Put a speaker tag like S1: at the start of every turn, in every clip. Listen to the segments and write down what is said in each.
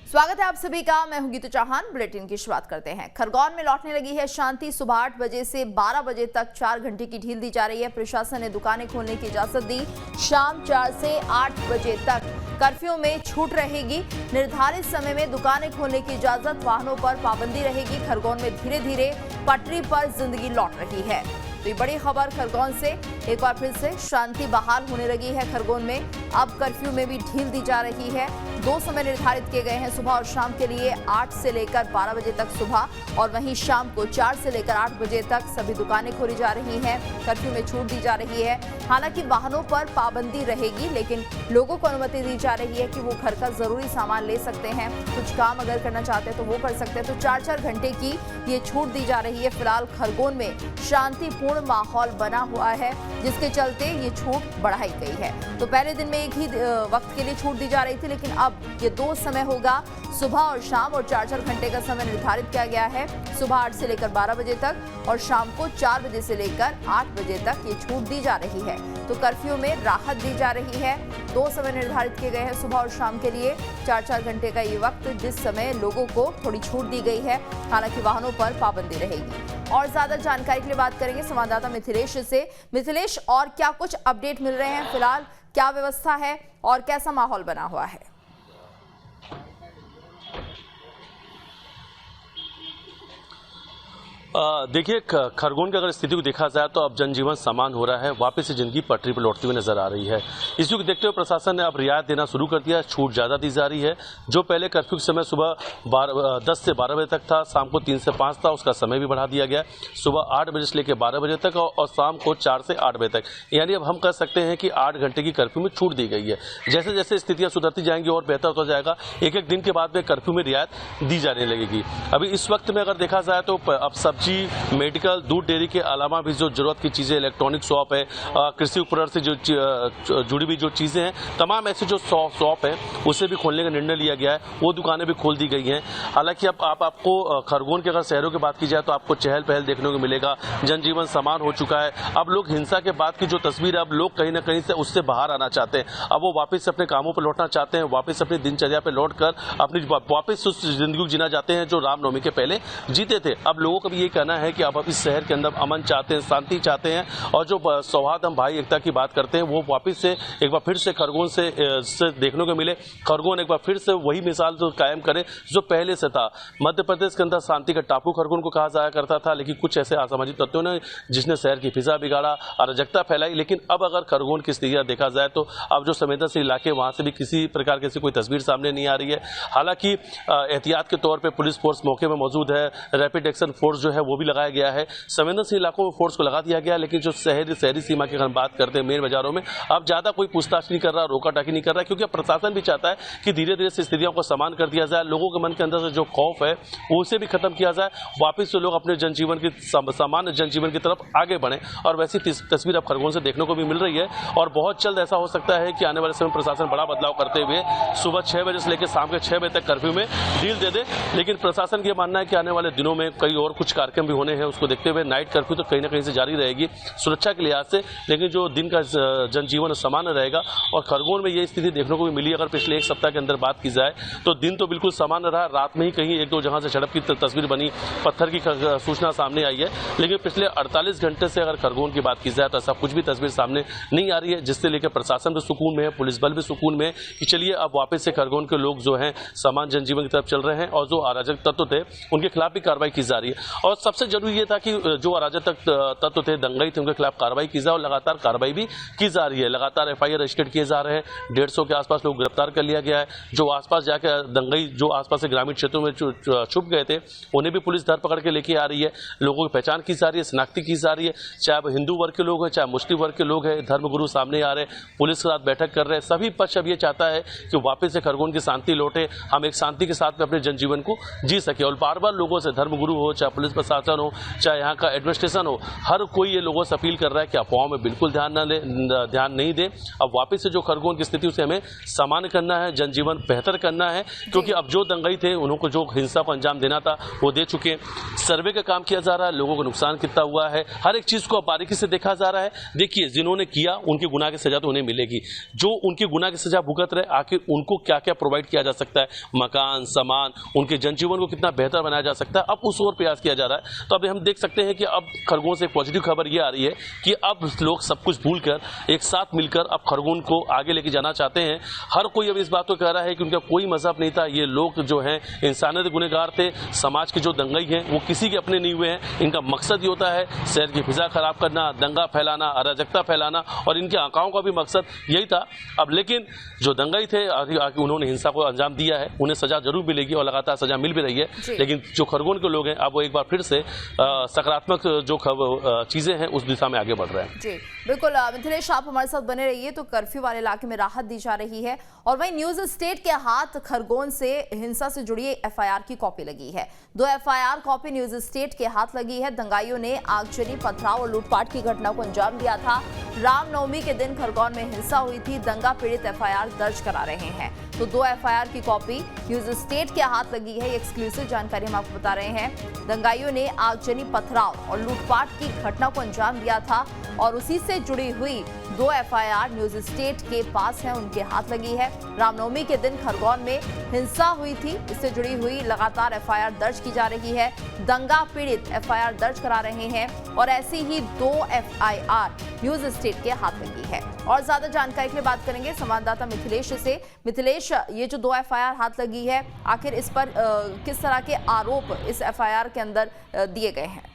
S1: स्वागत है आप सभी का। मैं हूं गीतू चौहान। बुलेटिन की शुरुआत करते हैं। खरगोन में लौटने लगी है शांति। सुबह 8 बजे से 12 बजे तक 4 घंटे की ढील दी जा रही है। प्रशासन ने दुकानें खोलने की इजाजत दी। शाम 4 से 8 बजे तक कर्फ्यू में छूट रहेगी। निर्धारित समय में दुकानें खोलने की इजाजत, वाहनों पर पाबंदी रहेगी। खरगोन में धीरे धीरे पटरी पर जिंदगी लौट रही है। तो ये बड़ी खबर खरगोन से। एक बार फिर से शांति बहाल होने लगी है खरगोन में। अब कर्फ्यू में भी ढील दी जा रही है। 2 समय निर्धारित किए गए हैं सुबह और शाम के लिए। 8 से लेकर 12 बजे तक सुबह, और वहीं शाम को 4 से लेकर 8 बजे तक सभी दुकानें खोली जा रही हैं। कर्फ्यू में छूट दी जा रही है। हालांकि वाहनों पर पाबंदी रहेगी, लेकिन लोगों को अनुमति दी जा रही है कि वो घर का जरूरी सामान ले सकते हैं। कुछ काम अगर करना चाहते हैं तो वो कर सकते हैं। तो 4-4 घंटे की ये छूट दी जा रही है। फिलहाल खरगोन में शांतिपूर्ण माहौल बना हुआ है, जिसके चलते ये छूट बढ़ाई गई है। तो पहले दिन में एक ही वक्त के लिए छूट दी जा रही थी, लेकिन अब ये 2 समय होगा, सुबह और शाम, और 4-4 घंटे का समय निर्धारित किया गया है। सुबह 8 से लेकर 12 बजे तक और शाम को 4 बजे से लेकर 8 बजे तक ये छूट दी जा रही है। तो कर्फ्यू में राहत दी जा रही है। 2 समय निर्धारित किए गए हैं सुबह और शाम के लिए। 4-4 घंटे का ये वक्त, जिस समय लोगों को थोड़ी छूट दी गई है। हालांकि वाहनों पर पाबंदी रहेगी। और ज्यादा जानकारी के लिए बात करेंगे संवाददाता मिथिलेश से। मिथिलेश, और क्या कुछ अपडेट मिल रहे हैं? फिलहाल क्या व्यवस्था है और कैसा माहौल बना हुआ है?
S2: देखिए, खरगोन की अगर स्थिति को देखा जाए तो अब जनजीवन समान हो रहा है। वापस से जिंदगी पटरी पर लौटती हुई नजर आ रही है। इसी को देखते हुए प्रशासन ने अब रियायत देना शुरू कर दिया। छूट ज्यादा दी जा रही है। जो पहले कर्फ्यू के समय सुबह 10 से 12 बजे तक था, शाम को 3 से 5 था, उसका समय भी बढ़ा दिया गया। सुबह 8 बजे से लेकर 12 बजे तक और शाम को 4 से 8 बजे तक। यानी अब हम कह सकते हैं कि 8 घंटे की कर्फ्यू में छूट दी गई है। जैसे जैसे स्थितियां सुधरती जाएंगी और बेहतर होता जाएगा, एक-एक दिन के बाद में कर्फ्यू में रियायत दी जाने लगेगी। अभी इस वक्त में अगर देखा जाए तो अब सब्जी, मेडिकल, दूध डेयरी के अलावा भी जो जरूरत की चीजें, इलेक्ट्रॉनिक शॉप है, कृषि उपकरण से जो जुड़ी हुई जो चीजें हैं, तमाम ऐसे जो शॉप है उसे भी खोलने का निर्णय लिया गया है। वो दुकानें भी खोल दी गई हैं। हालांकि अब आपको खरगोन के अगर शहरों की बात की जाए तो आपको चहल पहल देखने को मिलेगा। जनजीवन समान हो चुका है। अब लोग हिंसा के बाद की जो तस्वीर है, अब लोग कहीं ना कहीं से उससे बाहर आना चाहते हैं। अब वो वापस अपने कामों पर लौटना चाहते हैं, वापस अपनी दिनचर्या पर लौटकर अपनी वापस उस जिंदगी को जीना चाहते हैं जो रामनवमी के पहले जीते थे। अब लोगों का भी ये कहना है कि अब इस शहर के अंदर अमन चाहते हैं, शांति चाहते हैं, और जो सौहार्द, हम भाई एकता की बात करते हैं, वो वापस से एक बार फिर से खरगोन से देखने को मिले। खरगोन एक बार फिर से वही मिसाल जो कायम करे जो पहले से था। मध्य प्रदेश के अंदर शांति का टापू खरगोन को कहा जाया करता था, लेकिन कुछ ऐसे असामाजिक तत्वों ने जिसने शहर की फिजा बिगाड़ा, अराजकता फैलाई। लेकिन अब अगर खरगोन की स्थितियां देखा जाए तो अब जो संवेदनशील इलाके, वहां से भी किसी प्रकार की कोई तस्वीर सामने नहीं आ रही है। हालांकि एहतियात के तौर पर पुलिस फोर्स मौके में मौजूद है। रैपिड एक्शन फोर्स जो है वो भी लगाया गया है। संवेदनशील इलाकों में फोर्स को लगा दिया गया, लेकिन जो शहरी सीमा की अगर बात करते हैं, मेन बाजारों में अब ज्यादा कोई पूछताछ नहीं कर रहा, रोका टाकी नहीं कर रहा, क्योंकि प्रशासन भी चाहता है कि धीरे धीरे से स्थितियों को समान कर दिया जाए। लोगों के मन के अंदर से जो खौफ है उसे भी खत्म किया जाए, वापिस से लोग अपने जनजीवन की सामान्य जनजीवन की तरफ आगे बढ़े। और वैसी तस्वीर अब खरगोन से देखने को भी मिल रही है। और बहुत जल्द ऐसा हो सकता है कि आने वाले समय प्रशासन बड़ा बदलाव करते हुए सुबह 6 बजे से लेकर शाम के 6 बजे तक कर्फ्यू में ढील दे दे। लेकिन प्रशासन का मानना है कि आने वाले दिनों में कई और कुछ कार्यक्रम भी होने हैं। उसको देखते हुए नाइट कर्फ्यू तो कहीं ना कहीं से जारी रहेगी सुरक्षा के लिहाज से, लेकिन जो दिन का जनजीवन सामान्य रहेगा। और खरगोन में ये स्थिति देखने को भी मिली। अगर पिछले 1 सप्ताह के अंदर बात की जाए तो दिन तो बिल्कुल सामान्य रहा। रात में ही कहीं 1-2 जहां से झड़प की तस्वीर बनी, पत्थर की सूचना सामने आई है। लेकिन पिछले 48 घंटे से अगर खरगोन की बात की जाए तो ऐसा कुछ भी तस्वीर सामने नहीं आ रही है, जिससे लेकर प्रशासन भी सुकून में है, पुलिस बल भी सुकून में है कि चलिए अब वापस से खरगोन के लोग जो हैं सामान्य जनजीवन की तरफ चल रहे हैं। और जो अराजक तत्व थे उनके खिलाफ भी कार्रवाई की जा रही है। और सबसे जरूरी ये था कि जो अराजक तत्व थे, दंगाई थे, उनके खिलाफ कार्रवाई की जाए, और लगातार कार्रवाई भी की जा रही है। लगातार FIR रजिस्टर्ड किए जा रहे हैं। 150 के आसपास लोग गिरफ्तार कर लिया गया है। जो आसपास जाकर दंगाई जो आसपास से ग्रामीण क्षेत्रों में छुप गए थे, उन्हें भी पुलिस धर पकड़ के लेके आ रही है। लोगों की पहचान की जा रही है, शिनाख्ती की जा रही है। चाहे वो हिंदू वर्ग के लोग हैं, चाहे मुस्लिम वर्ग के लोग हैं, धर्मगुरु सामने आ रहे हैं, पुलिस के साथ बैठक कर रहे हैं। सभी पक्ष अब ये चाहता है कि वापस से खरगोन की शांति लौटे, हम एक शांति के साथ में अपने जनजीवन को जी सके। और बार बार लोगों से, धर्मगुरु हो चाहे पुलिस प्रशासन हो, चाहे यहाँ का एडमिनिस्ट्रेशन हो, हर कोई ये लोगों से अपील कर रहा है कि अफवाहों में बिल्कुल ध्यान नहीं दे। अब वापस से जो खरगोन की स्थिति उसे हमें सामान्य करना है, जनजीवन बेहतर करना है, क्योंकि अब जो दंगाई थे उनको जो हिंसा को अंजाम देना था वो दे चुके। सर्वे का काम किया जा रहा है, लोगों को नुकसान कितना हुआ है, हर एक चीज को बारीकी से देखा जा रहा है। देखिए, जिन्होंने किया उनके गुनाह की सजा तो उन्हें मिलेगी, जो उनके गुनाह की सजा भुगत रहे आखिर उनको क्या क्या प्रोवाइड किया जा सकता है, मकान, सामान, उनके जनजीवन को कितना बेहतर बनाया जा सकता है, अब उस ओर प्रयास किया जा रहा है। तो अब हम देख सकते हैं कि अब खरगोन से एक पॉजिटिव खबर ये आ रही है कि अब लोग सब कुछ भूलकर एक साथ मिलकर अब खरगोन को आगे लेके जाना चाहते हैं। हर कोई अब इस बात को कह रहा है कि उनका कोई मजहब नहीं था, ये लोग जो हैं इंसानियत गुनहगार थे, समाज के जो दंगाई हैं वो किसी के अपने नहीं हुए हैं। इनका मकसद ये होता है शहर की फिजा खराब करना, दंगा फैलाना, अराजकता फैलाना, और इनके आकाओं का भी मकसद यही था। अब लेकिन जो दंगाई थे उन्होंने हिंसा को अंजाम दिया है, उन्हें सजा जरूर मिलेगी और लगातार सजा मिल भी रही है। लेकिन जो खरगोन के लोग हैं अब वो एक बार फिर से सकारात्मक जो चीजें हैं उस दिशा में आगे बढ़ रहे हैं।
S1: जी बिल्कुल मिथिलेश, आप हमारे साथ बने रहिए। तो कर्फ्यू वाले इलाके में राहत दी जा रही है और वहीं न्यूज स्टेट के हाथ खरगोन से हिंसा से जुड़ी एफआईआर की कॉपी लगी है। 2 एफआईआर कॉपी न्यूज स्टेट के हाथ लगी है। दंगाइयों ने आगजनी, पथराव और लूटपाट की घटना को अंजाम दिया था। रामनवमी के दिन खरगोन में हिंसा हुई थी। दंगा पीड़ित एफआईआर दर्ज करा रहे हैं। तो 2 एफआईआर की कॉपी न्यूज स्टेट के हाथ लगी है। ये एक्सक्लूसिव जानकारी हम आपको बता रहे हैं। दंगाइयों ने आगजनी, पथराव और लूटपाट की घटना को अंजाम दिया था और उसी से जुड़ी हुई 2 एफआईआर न्यूज स्टेट के पास है, उनके हाथ लगी है। रामनवमी के दिन खरगोन में हिंसा हुई थी, इससे जुड़ी हुई लगातार एफआईआर दर्ज की जा रही है। दंगा पीड़ित एफआईआर दर्ज करा रहे हैं और ऐसी ही 2 एफआईआर न्यूज स्टेट के हाथ लगी है। और ज्यादा जानकारी के लिए बात करेंगे संवाददाता मिथिलेश से। मिथिलेश, ये जो 2 एफआईआर हाथ लगी है, आखिर इस पर किस तरह के आरोप इस एफआईआर के अंदर दिए गए हैं?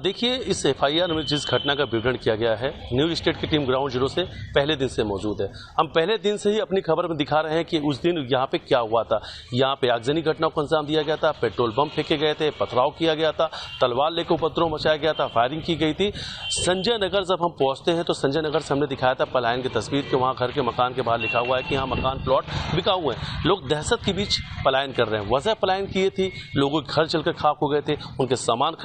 S2: देखिए, इस एफआईआर में जिस घटना का विवरण किया गया है, न्यूज स्टेट की टीम ग्राउंड जीरो से पहले दिन से मौजूद है। हम पहले दिन से ही अपनी खबर में दिखा रहे हैं कि उस दिन यहाँ पे क्या हुआ था। यहाँ पे आगजनी घटना को अंजाम दिया गया था, पेट्रोल बम फेंके गए थे, पथराव किया गया था, तलवार लेकर उपद्रव मचाया गया था, फायरिंग की गई थी। संजय नगर जब हम पहुंचते हैं तो संजय नगर से हमने दिखाया था पलायन की तस्वीर कि वहाँ घर के मकान के बाहर लिखा हुआ है कि यहाँ मकान प्लॉट बिका हुए हैं। लोग दहशत के बीच पलायन कर रहे हैं। वजह पलायन की ये थी, लोगों के घर जलकर खाक हो गए थे, उनके सामान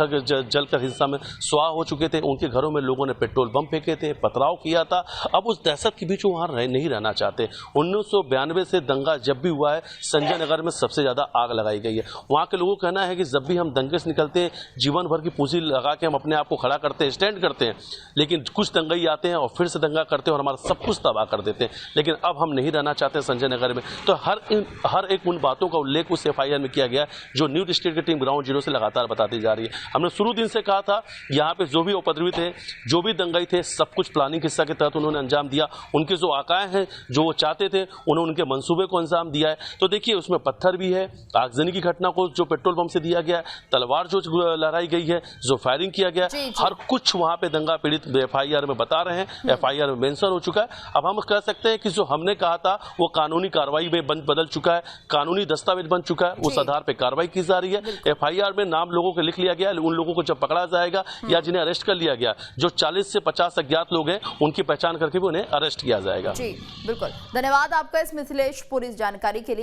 S2: जलकर हिंसा में स्वाह हो चुके थे, उनके घरों में लोगों ने पेट्रोल बम फेंके थे, पथराव किया था। अब उस दहशत के बीच वो वहां नहीं रहना चाहते। 1992 से दंगा जब भी हुआ है, संजय नगर में सबसे ज्यादा आग लगाई गई है। वहां के लोगों का कहना है कि जब भी हम दंगे से निकलते हैं, जीवन भर की पूंजी लगा के हम अपने आप को खड़ा करते हैं, स्टैंड करते हैं, लेकिन कुछ दंगाई आते हैं और फिर से दंगा करते हैं और हमारा सब कुछ तबाह कर देते हैं। लेकिन अब हम नहीं रहना चाहते संजय नगर में। तो हर एक उन बातों का उल्लेख उस एफआईआर में किया गया जो न्यूज स्टेट की टीम ग्राउंड जीरो से लगातार बताती जा रही है। हमने शुरू दिन से कहा था, यहाँ पे जो भी उपद्रवी थे, जो भी दंगाई थे, सब कुछ प्लानिंग हिस्सा के तहत उन्होंने अंजाम दिया। उनके जो आकाएं हैं, जो वो चाहते थे, उन्होंने उनके मंसूबे को अंजाम दिया है। तो देखिए, उसमें पत्थर भी है, आगजनी की घटना को जो पेट्रोल पंप से दिया गया है, तलवार जो लहराई गई है, जो फायरिंग किया गया, हर कुछ वहां पे दंगा पीड़ित एफआईआर में बता रहे हैं। एफआईआर में मेंशन हो चुका है। अब हम कह सकते हैं कि जो हमने कहा था वो कानूनी कार्रवाई में बदल चुका है, कानूनी दस्तावेज बन चुका है, उस आधार पर कार्रवाई की जा रही है। एफआईआर में नाम लोगों के लिख लिया गया है। उन लोगों को जब पकड़ा जाएगा या जिन्हें अरेस्ट कर लिया गया, जो 40 से 50 अज्ञात लोग हैं, उनकी पहचान करके भी उन्हें अरेस्ट किया जाएगा।
S1: जी बिल्कुल, धन्यवाद आपका इस मिथिलेश पूरी जानकारी के लिए।